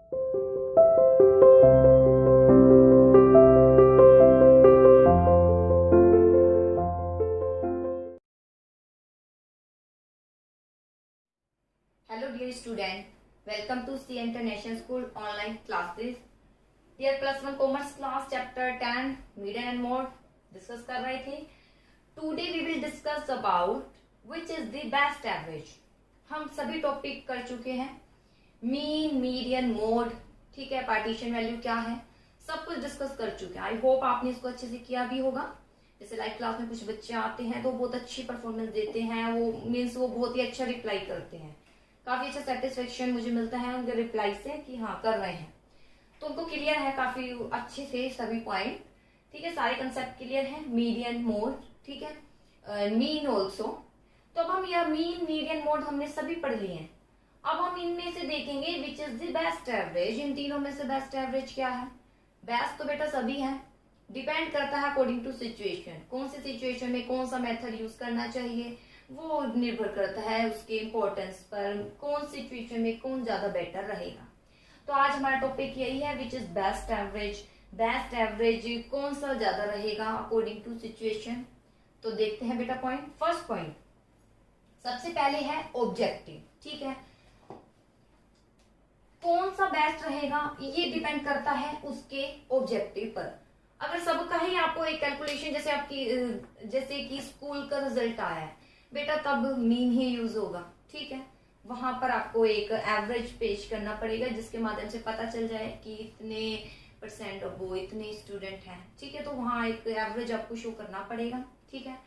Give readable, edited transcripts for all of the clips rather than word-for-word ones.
Hello dear student, welcome to C International School online classes. Dear plus 1 commerce class chapter 10 median and mode discuss कर रहे थे. Today we will discuss about which is the best average. हम सभी topic कर चुके हैं. Mean, median, mode, ठीक है, पार्टीशन वैल्यू क्या है, सब कुछ डिस्कस कर चुके हैं. आई होप आपने इसको अच्छे से किया भी होगा. जैसे लाइव क्लास में कुछ बच्चे आते हैं तो बहुत अच्छी परफॉर्मेंस देते हैं, वो मीन्स वो बहुत ही अच्छा रिप्लाई करते हैं. काफी अच्छा सेटिस्फेक्शन मुझे मिलता है उनके रिप्लाई से कि हाँ कर रहे हैं, तो उनको क्लियर है काफी अच्छे से सभी पॉइंट. ठीक है, सारे कंसेप्ट क्लियर है. मीडियन, मोड, ठीक है, मीन ऑल्सो. तो अब हम यह मीन, मीडियन, मोड हमने सभी पढ़ लिए हैं. अब हम इनमें से देखेंगे which is the best average. इन तीनों में से बेस्ट एवरेज क्या है. बेस्ट तो बेटा सभी है, डिपेंड करता है अकॉर्डिंग टू सिचुएशन. कौन सी सिचुएशन में कौन सा मेथड यूज करना चाहिए वो निर्भर करता है उसके इम्पोर्टेंस पर, कौन सिचुएशन में कौन ज्यादा बेटर रहेगा. तो आज हमारा टॉपिक यही है which is best average. Best average कौन सा ज्यादा रहेगा अकॉर्डिंग टू सिचुएशन. तो देखते हैं बेटा पॉइंट. फर्स्ट पॉइंट सबसे पहले है ऑब्जेक्टिव. ठीक है, कौन सा बेस्ट रहेगा ये डिपेंड करता है उसके ऑब्जेक्टिव पर. अगर सबका ही आपको एक कैलकुलेशन जैसे आपकी जैसे कि स्कूल का रिजल्ट आया है बेटा, तब मीन ही यूज होगा. ठीक है, वहां पर आपको एक एवरेज पेश करना पड़ेगा जिसके माध्यम से पता चल जाए कि इतने परसेंट ऑफ वो इतने स्टूडेंट हैं. ठीक है, तो वहां एक एवरेज आपको शो करना पड़ेगा. ठीक है,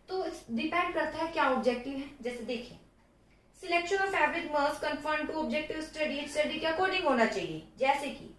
तो डिपेंड करता है क्या ऑब्जेक्टिव है. जैसे देखिए, selection of average must confirm to objective study. Study के अकॉर्डिंग होना चाहिए. जैसे कि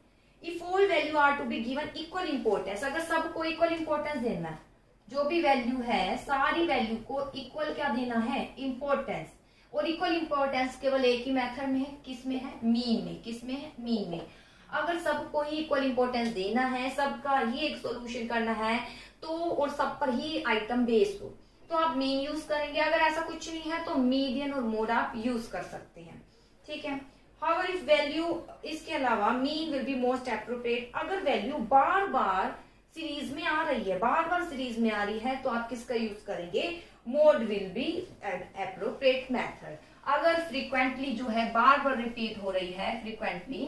if all value are to be given equal importance, अगर सबको इक्वल इंपोर्टेंस देना है, जो भी वैल्यू है सारी वैल्यू को इक्वल क्या देना है, इंपोर्टेंस. और इक्वल इंपोर्टेंस केवल एक ही मेथड में है, किस में है, मीन में. किस में है, मीन में. अगर सबको ही इक्वल इंपोर्टेंस देना है, सबका ही एक सॉल्यूशन करना है, तो और सब पर ही आइटम बेस्ड हो, तो आप मीन यूज करेंगे. अगर ऐसा कुछ नहीं है तो मीडियन और मोड आप यूज कर सकते हैं. ठीक है, हाउएवर इफ वैल्यू, इसके अलावा mean will be most appropriate. अगर वैल्यू बार बार सीरीज में आ रही है, बार बार सीरीज में आ रही है, तो आप किसका यूज करेंगे, mode will B appropriate method. अगर फ्रीक्वेंटली जो है बार बार रिपीट हो रही है फ्रीक्वेंटली,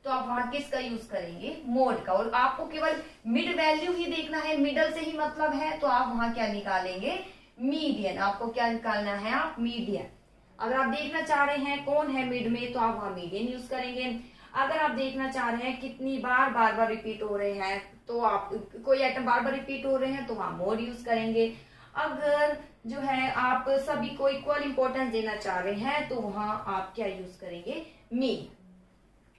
तो आप वहां किसका यूज करेंगे, मोड का. और आपको केवल मिड वैल्यू ही देखना है, मिडल से ही मतलब है, तो आप वहां क्या निकालेंगे, मीडियन. आपको क्या निकालना है, आप मीडियन. अगर आप देखना चाह रहे हैं कौन है मिड में, तो आप वहां मीडियन यूज करेंगे. अगर आप देखना चाह रहे हैं कितनी बार बार रिपीट हो रहे हैं, तो आप कोई आइटम बार बार रिपीट हो रहे हैं, तो वहां मोड यूज करेंगे. अगर जो है आप सभी को इक्वल इंपॉर्टेंस देना चाह रहे हैं, तो वहां आप क्या यूज करेंगे, मीन.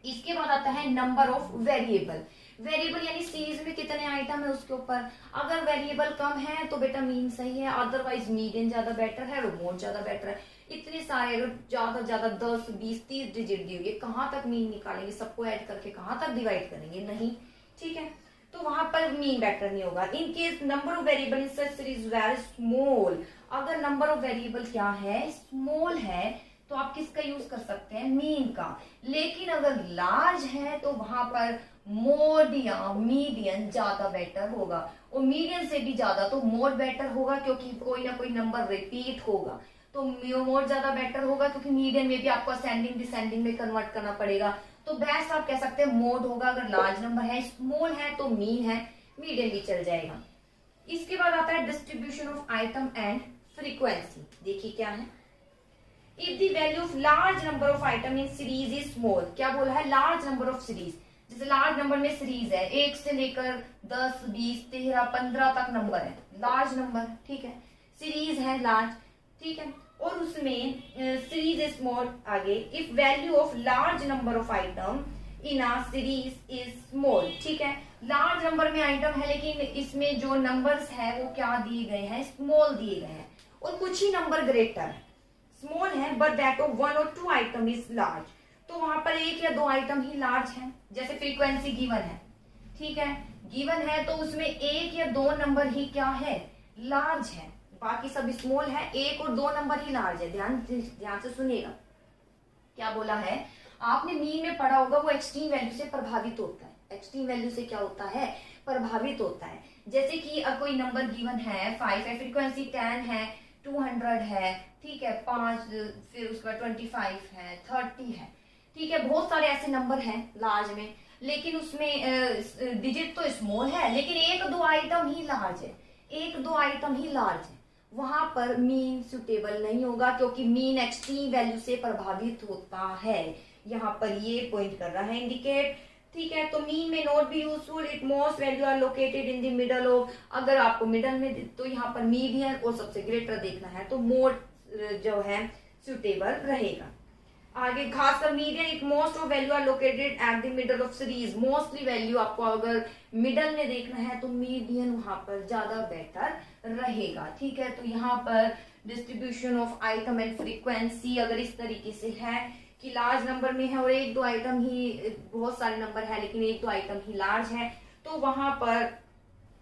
इसके बाद आता है नंबर ऑफ वेरिएबल. वेरिएबल यानी सीरीज में कितने आइटम है उसके ऊपर. अगर वेरिएबल कम है तो बेटा मीन सही है, अदरवाइज मीडियन ज्यादा बेटर है और मोड ज्यादा बेटर है. इतने सारे अगर ज्यादा 10, 20, 30 डिजिट दी हुई है, कहां तक मीन निकालेंगे, सबको ऐड करके कहां तक डिवाइड करेंगे, नहीं. ठीक है, तो वहां पर मीन बेटर नहीं होगा. In case number of variable in such series very small, अगर नंबर ऑफ वेरिएबल क्या है, स्मॉल है, तो आप किसका यूज कर सकते हैं, मीन का. लेकिन अगर लार्ज है तो वहां पर मोड या मीडियन ज्यादा बेटर होगा. और मीडियन से भी ज्यादा तो मोड बेटर होगा, क्योंकि कोई ना कोई नंबर रिपीट होगा, तो मोड ज्यादा बेटर होगा, क्योंकि मीडियन में भी आपको असेंडिंग डिसेंडिंग में कन्वर्ट करना पड़ेगा. तो बेस्ट आप कह सकते हैं मोड होगा. अगर लार्ज नंबर है, स्मॉल है, तो मीन है, मीडियन भी चल जाएगा. इसके बाद आता है distribution of item and frequency. देखिए क्या है, if the value of large number of item in series is small. क्या बोला है, लार्ज नंबर ऑफ सीरीज. जैसे लार्ज नंबर में सीरीज है, 1 से लेकर 10, 20, 13, 15 तक नंबर है, लार्ज नंबर. ठीक है, सीरीज है लार्ज. ठीक है, और उसमें सीरीज इज स्मॉल. आगे, if value of large number of item in a series is small. ठीक है, लार्ज नंबर में आइटम है, लेकिन इसमें जो नंबर्स है वो क्या दिए गए हैं, स्मॉल दिए गए हैं. और कुछ ही नंबर ग्रेटर है, स्मॉल है, but that of 1 or 2 item is large. तो वहां पर 1 या 2 आइटम ही लार्ज है. जैसे फ्रीक्वेंसी गिवन है, ठीक है, गिवन है, तो उसमें 1 या 2 नंबर ही क्या है, लार्ज है, बाकी सब स्मॉल है. 1 और 2 नंबर ही लार्ज है. ध्यान से सुनिएगा क्या बोला है. आपने मीन में पढ़ा होगा वो एक्सट्रीम वैल्यू से प्रभावित होता है। एक्सट्रीम वैल्यू से क्या होता है, प्रभावित होता है। जैसे कि कोई नंबर गिवन है 5 है, फ्रीक्वेंसी 10 है, 200 है, ठीक है, 5, फिर उसके बाद 25 है, 30 है, ठीक है, बहुत सारे ऐसे नंबर हैं लार्ज में, लेकिन उसमें डिजिट तो स्मॉल है, लेकिन एक दो आइटम ही लार्ज है, एक दो आइटम ही लार्ज है, वहां पर मीन सुटेबल नहीं होगा, क्योंकि मीन एक्सट्रीम वैल्यू से प्रभावित होता है। यहाँ पर ये पॉइंट कर रहा है इंडिकेट, ठीक है। तो मीन में not be useful, it most value are located in the middle of, अगर आपको मिडल में, तो यहाँ पर मीडियन और सबसे ग्रेटर देखना है, तो मोड जो है सुटेबल रहेगा। आगे खासकर median, it most of value are located at the middle of series, mostly value आपको अगर मिडल में देखना है तो मीडियन वहां पर ज्यादा बेटर रहेगा, ठीक है। तो यहाँ पर distribution of item and frequency अगर इस तरीके से है कि लार्ज नंबर में है और एक दो आइटम ही, बहुत सारे नंबर है लेकिन एक दो आइटम ही लार्ज है, तो वहां पर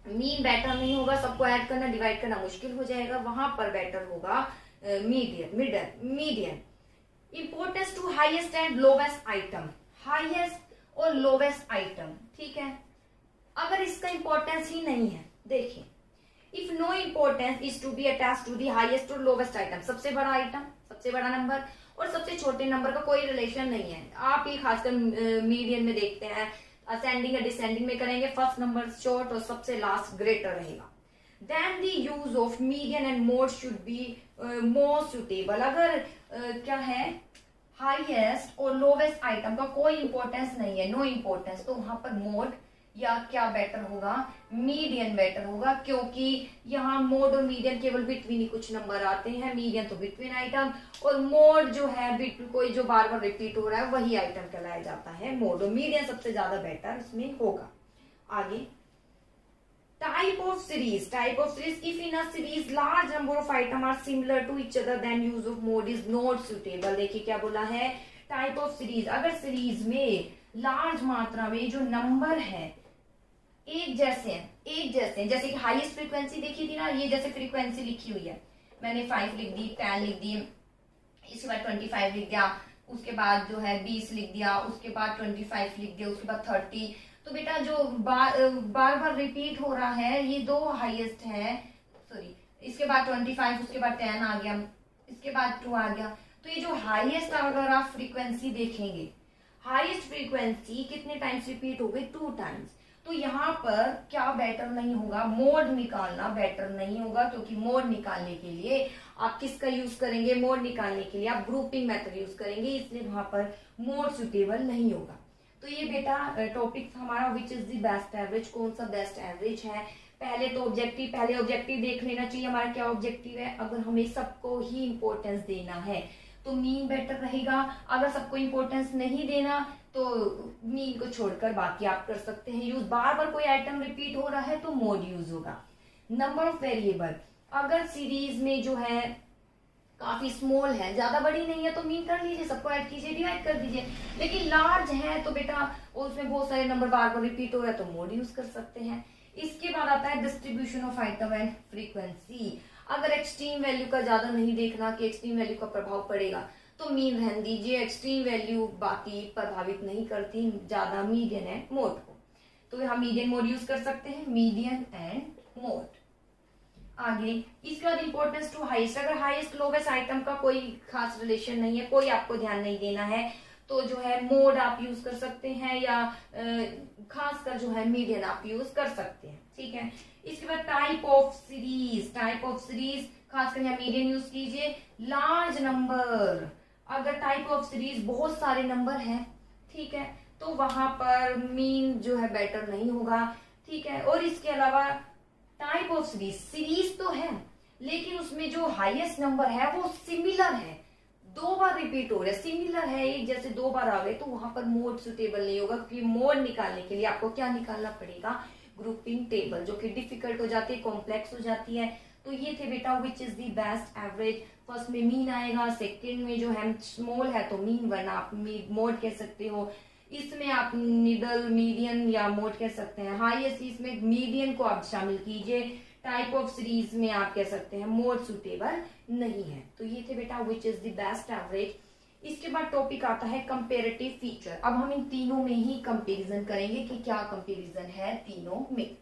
मीन बेटर नहीं होगा, सबको ऐड करना डिवाइड करना मुश्किल हो जाएगा, वहां पर बेटर होगा median. Importance to highest and lowest item, highest और लोवेस्ट आइटम, ठीक है। अगर इसका इंपॉर्टेंस ही नहीं है, देखिए, if no importance is to be attach to the highest और लोवेस्ट आइटम, सबसे बड़ा आइटम, सबसे बड़ा नंबर और सबसे छोटे नंबर का कोई रिलेशन नहीं है। आप ये खासकर मीडियन में देखते हैं, असेंडिंग या डिसेंडिंग में करेंगे, फर्स्ट नंबर शॉर्ट और सबसे लास्ट ग्रेटर रहेगा। Then the use of median and mode should be more suitable, अगर क्या है हाईएस्ट और लोवेस्ट आइटम का कोई इंपॉर्टेंस नहीं है, नो इंपॉर्टेंस, तो वहां पर मोड या क्या बेटर होगा, मीडियन बेटर होगा, क्योंकि यहाँ मोड और मीडियन केवल बिटवीन ही कुछ नंबर आते हैं, मीडियन तो बिटवीन आइटम, और मोड जो है कोई जो बार बार रिपीट हो रहा है वही आइटम कहलाया जाता है मोड, और मीडियन सबसे ज्यादा बेटर इसमें होगा। आगे type of series, if in a series large number of item are similar to each other then use of mode is not suitable. देखिए क्या बोला है, टाइप ऑफ सीरीज, अगर सीरीज में लार्ज मात्रा में जो नंबर है एक जैसे हैं, जैसे कि हाईएस्ट फ्रीक्वेंसी देखी थी ना, ये जैसे फ्रीक्वेंसी लिखी हुई है, मैंने 5 लिख दी, 10 लिख दी, इसके बाद 25 लिख दिया, उसके बाद जो है 20 लिख दिया, उसके बाद 25 लिख दिया, उसके बाद 30, तो बेटा जो बार बार रिपीट हो रहा है ये दो हाईएस्ट है, सॉरी, इसके बाद 25, उसके बाद 10 आ गया, इसके बाद 2 आ गया, तो ये जो हाईएस्ट अगर आप फ्रीक्वेंसी देखेंगे, हाईएस्ट फ्रीक्वेंसी कितने टाइम्स रिपीट हो गई, 2 टाइम्स, तो यहाँ पर क्या बेटर नहीं होगा, मोड निकालना बेटर नहीं होगा, क्योंकि मोड निकालने के लिए आप किसका यूज करेंगे, मोड निकालने के लिए आप ग्रुपिंग मेथड यूज करेंगे, इसलिए वहां पर मोड सुटेबल नहीं होगा। तो ये बेटा टॉपिक हमारा विच इज द बेस्ट एवरेज, कौन सा बेस्ट एवरेज है। पहले ऑब्जेक्टिव देख लेना चाहिए हमारा क्या ऑब्जेक्टिव है। अगर हमें सबको ही इंपॉर्टेंस देना है तो मीन बेटर रहेगा, अगर सबको इंपॉर्टेंस नहीं देना तो मीन को छोड़कर बाकी आप कर सकते हैं यूज। बार बार कोई आइटम रिपीट हो रहा है तो मोड यूज होगा। नंबर ऑफ वेरिएबल, अगर सीरीज में जो है काफी स्मॉल है, ज्यादा बड़ी नहीं है, तो मीन कर लीजिए, सबको ऐड कीजिए, डिवाइड कर दीजिए। लेकिन लार्ज है तो बेटा उसमें बहुत सारे नंबर बार बार रिपीट हो रहा है तो मोड यूज कर सकते हैं। इसके बाद आता है distribution of item and frequency. अगर एक्सट्रीम वैल्यू का ज्यादा नहीं देखना कि एक्सट्रीम वैल्यू का प्रभाव पड़ेगा तो मीन रहने दीजिए, एक्सट्रीम वैल्यू बाकी प्रभावित नहीं करती ज्यादा मीडियन एंड मोड को, तो हम मीडियन मोड यूज कर सकते हैं, मीडियन एंड मोड। आगे इसके बाद इंपॉर्टेंस टू हाईएस्ट, अगर हाईएस्ट लोवेस्ट आइटम का कोई खास रिलेशन नहीं है, कोई आपको ध्यान नहीं देना है, तो जो है मोड आप यूज कर सकते हैं या खासकर जो है मीडियन आप यूज कर सकते हैं, ठीक है। इसके बाद टाइप ऑफ सीरीज खासकर यहाँ मीडियन यूज कीजिए। लार्ज नंबर, अगर टाइप ऑफ सीरीज बहुत सारे नंबर हैं, ठीक है, तो वहां पर मीन जो है बेटर नहीं होगा, ठीक है। और इसके अलावा टाइप ऑफ सीरीज तो है लेकिन उसमें जो हाईएस्ट नंबर है वो सिमिलर है, 2 बार रिपीट हो रहा है, सिमिलर है, एक जैसे 2 बार आ गए, तो वहां पर मोड सुटेबल नहीं होगा, क्योंकि मोड निकालने के लिए आपको क्या निकालना पड़ेगा, ग्रुपिंग टेबल, जो कि डिफिकल्ट हो जाती है, कॉम्प्लेक्स हो जाती है। तो ये थे बेटा विच is the best average. First में मीन आएगा, सेकंड में जो है स्मॉल है तो मीन, वरना आप मोड कह सकते हो, इसमें आप मिडल, मीडियन या मोड कह सकते हैं। हाईएस्ट इसमें मीडियन को आप शामिल कीजिए। टाइप ऑफ सीरीज में आप कह सकते हैं मोड सुटेबल नहीं है। तो ये थे बेटा विच इज द बेस्ट एवरेज। इसके बाद टॉपिक आता है कंपेरेटिव फीचर। अब हम इन तीनों में ही कंपैरिजन करेंगे कि क्या कंपैरिजन है तीनों में।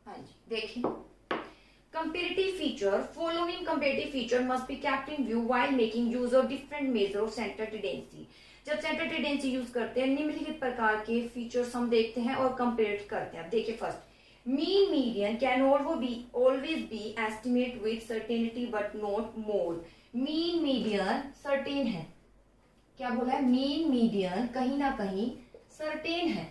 हाँ जी, देखिए comparative feature, following comparative feature must be kept in view while making use of different measure of center tendency। जब सेंटर टेंडेंसी यूज करते हैं निम्नलिखित प्रकार के फीचर्स हम देखते हैं और कंपेयर करते हैं। देखिए first, mean median can always be estimate with certainty but not mode. Mean median certain है, क्या बोला है, मीन मीडियन कहीं ना कहीं सर्टेन है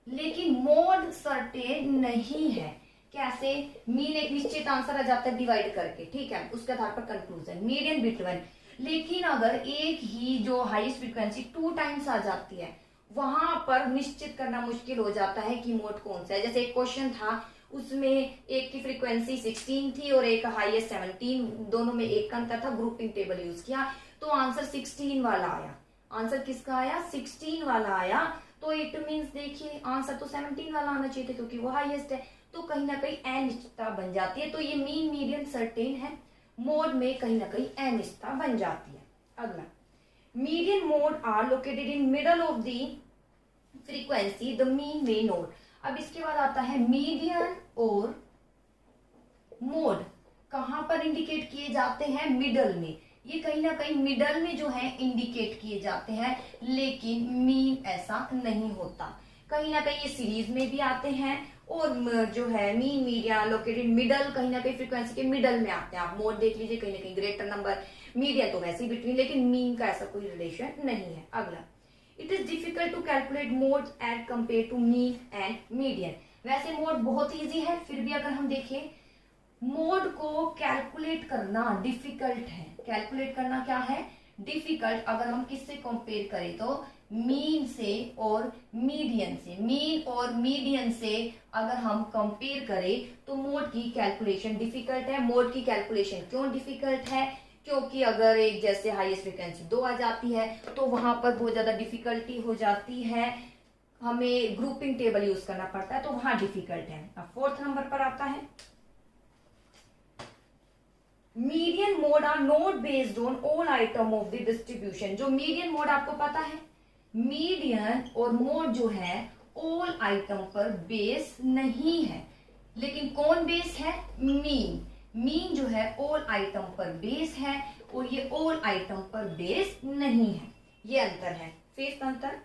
लेकिन मोड सर्टेन नहीं है। कैसे, मीन एक निश्चित आंसर आ जाता है डिवाइड करके, ठीक है, उसके आधार पर कंक्लूजन, मीडियन बिटवीन। लेकिन अगर एक ही जो हाईएस्ट फ्रीक्वेंसी 2 टाइम्स आ जाती है वहां पर निश्चित करना मुश्किल हो जाता है कि मोड कौन सा है। जैसे एक क्वेश्चन था उसमें एक की फ्रीक्वेंसी 16 थी और एक हाईएस्ट 17, दोनों में एक का अंतर था, ग्रुपिंग टेबल यूज किया तो आंसर 16 वाला आया। आंसर किसका आया, 16 वाला आया। तो इट मीन्स देखिए आंसर तो 17 वाला आना चाहिए था क्योंकि वो हाईएस्ट है। तो कहीं ना कहीं अनिश्चितता बन जाती है। तो ये मीन मीडियन सर्टेन है, मोड में कहीं ना कहीं अनिश्चितता बन जाती है। अगला, median mode are located in middle of the frequency the mean way node. अब इसके बाद आता है मीडियन और मोड कहां पर इंडिकेट किए जाते हैं, मिडल में। ये कहीं ना कहीं मिडल में जो है इंडिकेट किए जाते हैं लेकिन मीन ऐसा नहीं होता। कहीं ना कहीं ये सीरीज में भी आते हैं और जो है मीन मीडियन लोकेटेड मिडल कहीं ना कहीं फ्रीक्वेंसी के मिडल में आते हैं। आप मोड देख लीजिए कहीं ना कहीं ग्रेटर नंबर, मीडियन तो वैसे ही बिटवीन, लेकिन मीन का ऐसा कोई रिलेशन नहीं है। अगला, it is difficult to calculate mode as compare to mean and median. वैसे मोड बहुत ईजी है, फिर भी अगर हम देखें मोड को कैलकुलेट करना डिफिकल्ट है। कैलकुलेट करना क्या है, डिफिकल्ट। अगर हम किससे कंपेयर करें तो मीन से और मीडियन से। मीन और मीडियन से अगर हम कंपेयर करें तो मोड की कैलकुलेशन डिफिकल्ट है। मोड की कैलकुलेशन क्यों डिफिकल्ट है, क्योंकि अगर एक जैसे हाईएस्ट फ्रीक्वेंसी 2 आ जाती है तो वहां पर बहुत ज्यादा डिफिकल्टी हो जाती है, हमें ग्रुपिंग टेबल यूज करना पड़ता है, तो वहां डिफिकल्ट है। अब 4th नंबर पर आता है median mode are not based on all item of the distribution. जो मीडियन मोड आपको पता है, मीडियन और मोड जो है ऑल आइटम पर बेस नहीं है, लेकिन कौन बेस है, मीन। मीन जो है ऑल आइटम पर बेस है और ये ऑल आइटम पर बेस नहीं है, ये अंतर है। 5th अंतर,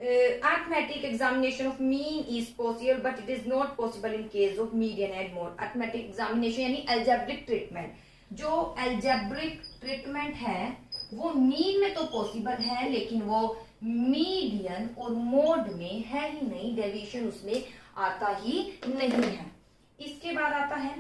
arithmetic examination of mean is possible but it is not possible in case of median and mode। arithmetic examination यानी algebraic treatment। जो algebraic treatment है वो मीन में तो पॉसिबल है लेकिन वो मीडियन और मोड में है ही नहीं, डेविएशन उसमें आता ही नहीं है। इसके बाद आता है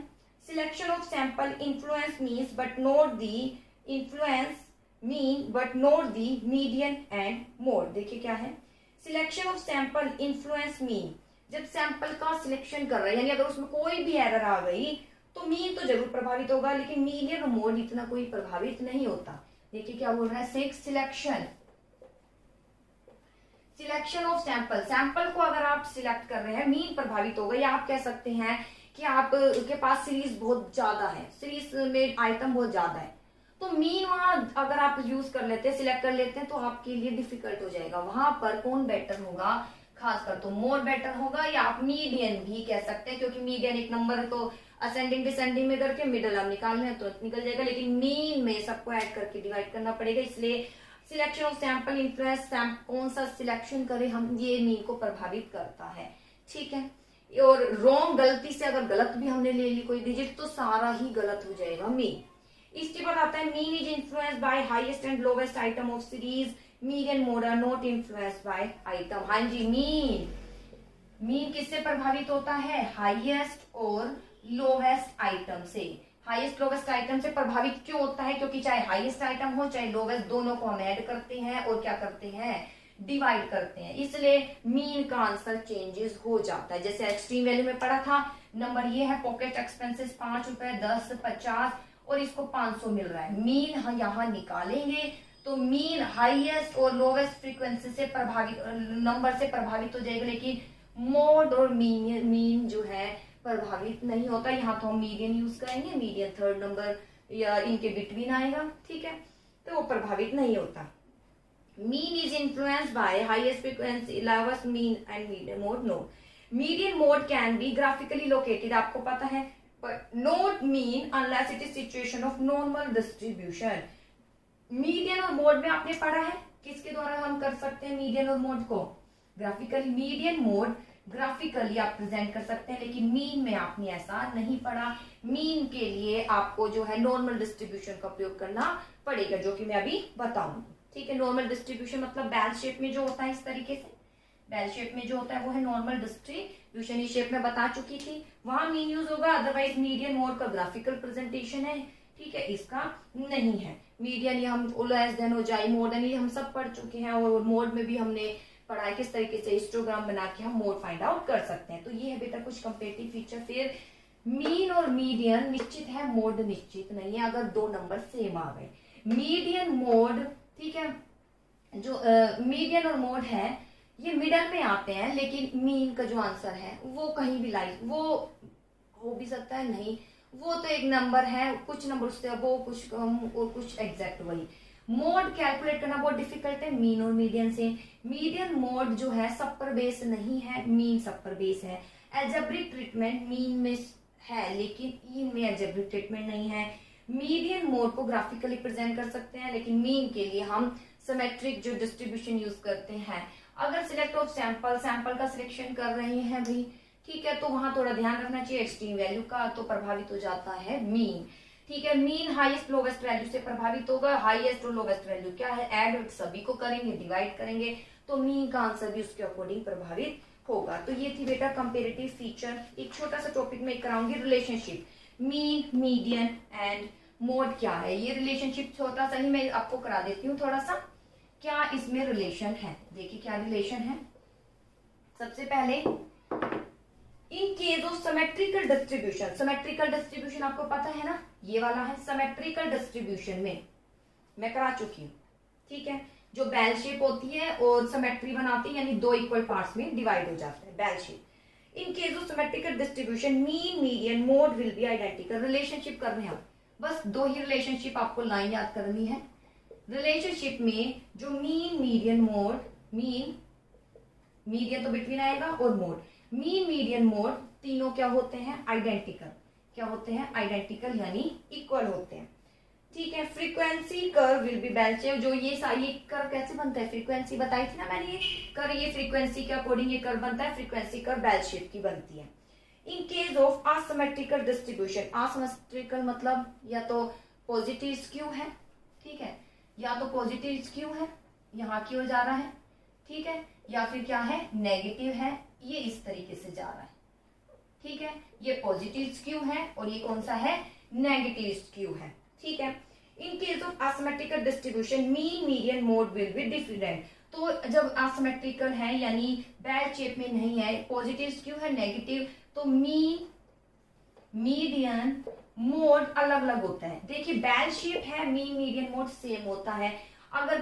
selection of sample influence means but not the influence mean but not the median and mode. देखिए क्या है, selection of sample influence mean. जब सैंपल का सिलेक्शन कर रहे हैं यानी अगर उसमें कोई भी एरर आ गई तो मीन तो जरूर प्रभावित होगा लेकिन मीडियन और मोड इतना कोई प्रभावित नहीं होता। देखिए क्या बोल रहा है, 6 सिलेक्शन ऑफ सैंपल। सैंपल को अगर आप सिलेक्ट कर रहे हैं मीन प्रभावित होगा, या आप कह सकते हैं कि आप के पास सीरीज बहुत ज्यादा है, सीरीज में आइटम बहुत ज्यादा है, तो मीन वहां अगर आप यूज कर लेते हैं, सिलेक्ट कर लेते हैं तो आपके लिए डिफिकल्ट हो जाएगा। वहां पर कौन बेटर होगा, खासकर तो मोड बेटर होगा, या आप मीडियन भी कह सकते हैं क्योंकि मीडियन एक नंबर को असेंडिंग डिसेंडिंग में करके मिडल आप निकालने हैं तो निकल जाएगा, लेकिन मीन में सबको ऐड करके डिवाइड करना पड़ेगा। इसलिए सिलेक्शन ऑफ सैंपल इन्फ्लुएंस, कौन सा सिलेक्शन करें हम, ये मीन को प्रभावित करता है, ठीक है। और रॉन्ग, गलती से अगर गलत भी हमने ले ली कोई डिजिट तो सारा ही गलत हो जाएगा मीन। इसके बाद आता है mean is influenced by highest and lowest item of series, median mode are not influenced by item. हाँ जी, मीन किससे प्रभावित होता है, हाईएस्ट और लोवेस्ट आइटम से। हाईएस्ट लोवेस्ट आइटम से प्रभावित क्यों होता है, क्योंकि चाहे हाईएस्ट आइटम हो चाहे लोवेस्ट, दोनों को हम ऐड करते हैं और क्या करते हैं, डिवाइड करते हैं, इसलिए मीन का आंसर चेंजेस हो जाता है। जैसे एक्सट्रीम वैल्यू में पढ़ा था, नंबर ये है पॉकेट एक्सपेंसेस 5 रुपए, 10, 50 और इसको 500 मिल रहा है। मीन हम यहाँ निकालेंगे तो मीन हाईएस्ट और लोवेस्ट फ्रीक्वेंसी से प्रभावित, नंबर से प्रभावित हो जाएगा, लेकिन मोड और मीन जो है प्रभावित नहीं होता। यहाँ तो हम मीडियन यूज करेंगे, मीडियन थर्ड नंबर या इनके बिटवीन आएगा, ठीक है, तो वो प्रभावित नहीं होता। Mean is influenced by highest frequency, lowest mean and median mode node. Median mode can be graphically located, आपको पता है, but not mean unless it is situation of normal distribution। Median और मोड में आपने पढ़ा है किसके द्वारा हम कर सकते हैं मीडियन और मोड को, ग्राफिकली। मीडियन मोड ग्राफिकली आप प्रेजेंट कर सकते हैं, लेकिन मीन में आपने ऐसा नहीं पढ़ा। मीन के लिए आपको जो है नॉर्मल डिस्ट्रीब्यूशन का प्रयोग करना पड़ेगा, जो कि मैं अभी बताऊंगी, ठीक है। नॉर्मल डिस्ट्रीब्यूशन मतलब बैल शेप में जो होता है, इस तरीके से बैल शेप में जो होता है वो है नॉर्मल डिस्ट्रीब्यूशन। इस शेप में बता चुकी थी, वहां मीन यूज होगा, अदरवाइज मीडियन मोड का ग्राफिकल प्रेजेंटेशन है, ठीक है, इसका नहीं है। मीडियन ये हम लेस देन हो जाए, मॉडर्न ये हम सब पढ़ चुके हैं, और मोड में भी हमने पढ़ा है किस तरीके से हिस्टोग्राम बना के हम मोड फाइंड आउट कर सकते हैं। तो ये है बेटा कुछ कंपेरेटिव फीचर। फिर मीन और मीडियन निश्चित है, मोड निश्चित नहीं है अगर दो नंबर सेम आ गए। मीडियन मोड, ठीक है, जो मीडियन और मोड है ये मिडल में आते हैं, लेकिन मीन का जो आंसर है वो कहीं भी लाई, वो हो भी सकता है नहीं, वो तो एक नंबर है, कुछ नंबर उससे वो कुछ कम और कुछ एग्जैक्ट वही। मोड कैलकुलेट करना बहुत डिफिकल्ट है मीन और मीडियन से। मीडियन मोड जो है सब पर बेस नहीं है, मीन सब पर बेस है। एल्जेब्रिक ट्रीटमेंट मीन में है, लेकिन इन में एल्जेब्रिक ट्रीटमेंट नहीं है। मीडियन मोड को ग्राफिकली प्रेजेंट कर सकते हैं, लेकिन मीन के लिए हम सिमेट्रिक जो डिस्ट्रीब्यूशन यूज करते हैं। अगर सिलेक्ट ऑफ सैंपल का सिलेक्शन कर रहे हैं भाई, ठीक है, तो वहां थोड़ा ध्यान रखना चाहिए एक्सट्रीम वैल्यू का, तो प्रभावित हो जाता है मीन, ठीक है। मीन हाईएस्ट लोवेस्ट वैल्यू से प्रभावित होगा। हाईएस्ट और लोवेस्ट वैल्यू क्या है, ऐड सभी को करेंगे, डिवाइड करेंगे, तो मीन का आंसर भी उसके अकॉर्डिंग प्रभावित होगा। तो ये थी बेटा कंपेरेटिव फीचर। एक छोटा सा टॉपिक में कराऊंगी, relationship mean, median and mode क्या है। ये रिलेशनशिप छोटा सा ही मैं आपको करा देती हूँ थोड़ा सा, क्या इसमें रिलेशन है। देखिए क्या रिलेशन है। सबसे पहले इन case of symmetrical distribution, symmetrical distribution आपको पता है ना, ये वाला है सिमेट्रिकल डिस्ट्रीब्यूशन में मैं करा चुकी हूँ, ठीक है, जो बेल शेप होती है और सिमेट्री बनाती है, यानी दो इक्वल पार्ट्स में डिवाइड हो जाता है bell shape. In case of symmetrical distribution mean, median, mode will be identical. Relationship करने हैं बस दो ही रिलेशनशिप आपको लाइन याद करनी है। रिलेशनशिप में जो mean, median, mode, mean median तो बिटवीन आएगा, और मोड, मीन, मीडियन, मोड तीनों क्या होते हैं, आइडेंटिकल। क्या होते हैं, आइडेंटिकल यानी इक्वल होते हैं, ठीक है। Frequency curve will be bell shape. जो ये कर्व कैसे बनता है, फ्रीक्वेंसी बताई थी ना मैंने, ये कर्व, ये फ्रीक्वेंसी के अकॉर्डिंग ये कर्व बनता है, फ्रीक्वेंसी कर्व बेल शेप की बनती है। इन case of asymmetrical distribution, asymmetrical मतलब या तो पॉजिटिव स्क्यू है, ठीक है, या तो पॉजिटिव स्क्यू है, यहाँ की ओर जा रहा है, ठीक है, या फिर क्या है, नेगेटिव है, ये इस तरीके से जा रहा है, ठीक है, ये पॉजिटिव स्क्यू है और ये कौन सा है, नेगेटिव स्क्यू है, ठीक है। इन case of asymmetrical distribution mean, median, mode will be different. तो जब असिमेट्रिकल है यानी बेल शेप में नहीं है, पॉजिटिव स्क्यू है, नेगेटिव, तो मीन, मीडियन, मोड अलग अलग होता है। देखिए बेल शेप है, मीन, मीडियन, मोड सेम होता है। अगर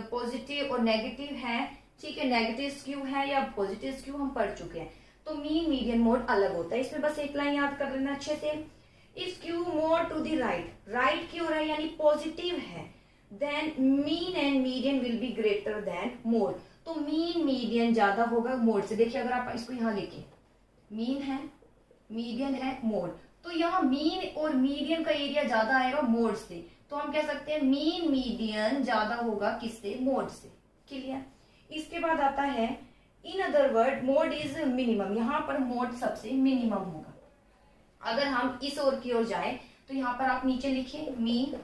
पॉजिटिव और नेगेटिव है, ठीक है, नेगेटिव स्क्यू है या पॉजिटिव स्क्यू हम पढ़ चुके हैं, तो मीन, मीडियन, मोड अलग होता है। इसमें बस एक लाइन याद कर लेना अच्छे से, if skew mode to the right, right की ओर है यानी पॉजिटिव है, then mean and median will be greater than mode. तो मीन, मीडियन ज्यादा होगा मोड से। देखिए अगर आप इसको यहाँ लिखे, मीन है, मीडियन है, मोड, तो यहाँ मीन और मीडियन का एरिया ज्यादा आएगा मोड से, तो हम कह सकते हैं मीन, मीडियन ज्यादा होगा किससे, मोड से। क्लियर। इसके बाद आता है in other word mode is minimum, यहाँ पर मोड सबसे मिनिमम होगा। अगर हम इस ओर की ओर जाए तो यहाँ पर आप नीचे लिखिए मीन,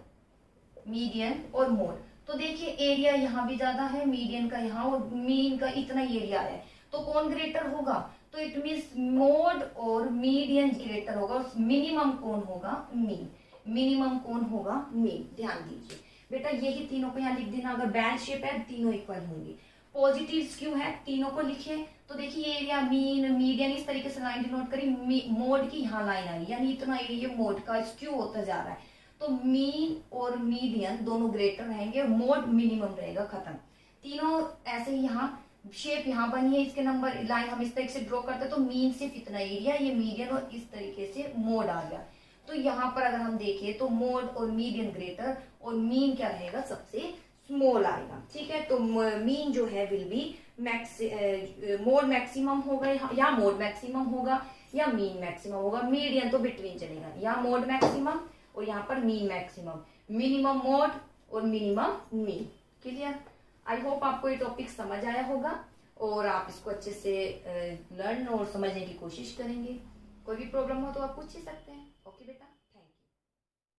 मीडियन और मोड, तो देखिए एरिया यहाँ भी ज्यादा है मीडियन का यहाँ, और मीन का इतना एरिया है, तो कौन ग्रेटर होगा, तो इट मीन्स मोड और मीडियन ग्रेटर होगा, और मिनिमम कौन होगा, मीन। मिनिमम कौन होगा, मीन। ध्यान दीजिए बेटा, यही तीनों को यहाँ लिख देना। अगर बेल शेप है तीनों इक्वल होंगे, पॉजिटिव स्क्यू है तीनों को लिखिए, तो देखिए एरिया मीन, मीडियन इस तरीके से लाइन डिनोट करी, मोड की यहाँ लाइन आई, यानी इतना एरिया मोड का स्क्यू होता जा रहा है, तो मीन और मीडियन दोनों ग्रेटर रहेंगे, मोड मिनिमम रहेगा, खत्म। तीनों ऐसे ही यहाँ शेप यहाँ बनी है, इसके नंबर लाइन हम इस तरीके से ड्रॉ करते हैं, तो मीन सिर्फ इतना एरिया, ये मीडियन और इस तरीके से मोड आ गया। तो यहाँ पर अगर हम देखें तो मोड और मीडियन ग्रेटर और मीन क्या रहेगा, सबसे स्मॉल आएगा। ठीक है, तो मीन जो है विल बी मोड मैक्सिमम होगा, या मोड मैक्सिमम होगा या मीन मैक्सिमम होगा। मीडियन तो बिटवीन चलेगा, या मोड मैक्सिमम और यहाँ पर मीन मैक्सिमम, मिनिमम मोड और minimum mean. Clear? I hope आपको ये टॉपिक समझ आया होगा और आप इसको अच्छे से लर्न और समझने की कोशिश करेंगे। कोई भी प्रॉब्लम हो तो आप पूछ ही सकते हैं। ओके बेटा।